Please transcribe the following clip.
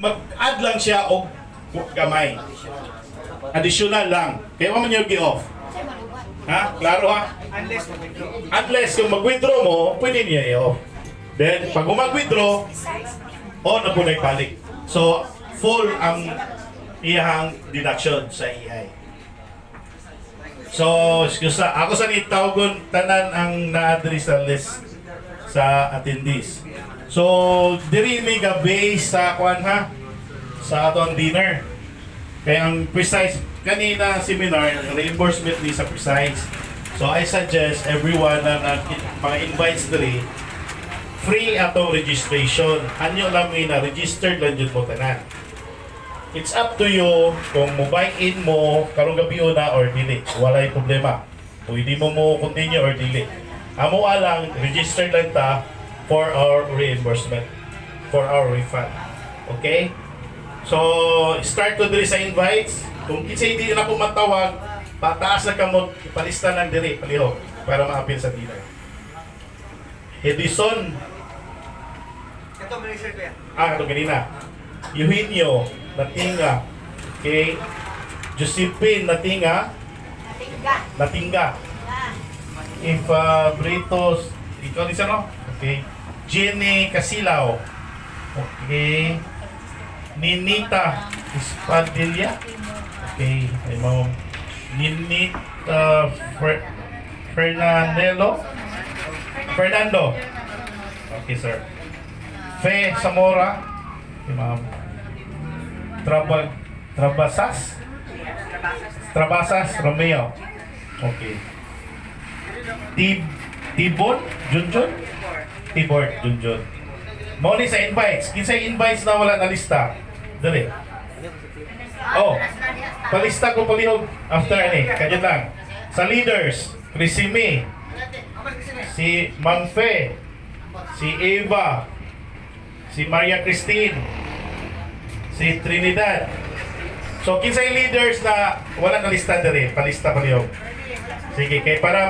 mag-add lang siya o gamay. Additional lang. Kaya mo man yung gi-off. Ha? Klaro ha? Unless kung mag-withdraw mo, pwede niya i-off. Then, pag mag-withdraw, on na po na balik. So, full ang iyahang deduction sa EI. So, excuse na. Ako sa nitawagon, tanan ang na-address sa list sa attendees. So, diri may base sa kuan ha? Sa atong dinner. Kaya ang precise, kanina seminar, reimbursement ni sa precise. So, I suggest everyone na mga invites diri, free atong registration. Anyo lang na registered lang yun mo tanan. It's up to you kung mobile in mo karong gabi na or dili. Walay problema. Pwede mo continue or dili. Amo alang registered lang ta for our reimbursement, for our refund. Okay? So, start to diri sa invites. Kung kinsa hindi na po matawag, pataas na kamo palista ng diri palihog para ma-appeal sa dinner. Edison. Ito, manager ko yan. Ito ganina. Eugenio Natinga. Okay. Josephine Natinga. Natinga. If Britos, ikaw din siya, no? Okay. Jenny Casilaw. Okay. Ninita Espadilla. Okay. Ay mo. Ninita Fernando. Okay, sir. Fe Zamora. Okay, ma'am. Trabasas Romeo. Okay. Tibor Junjun. Mo ni sa invites. Kinsay invites na wala na lista? Dali. Oh. Palista ko palihog after ni. Kadyan lang. Sa leaders, Crisime, si Mang Fe, si Eva, si Maria Christine, si Trinidad. So, kinsay leaders na wala na lista diri, palista palihog. Sige, kay para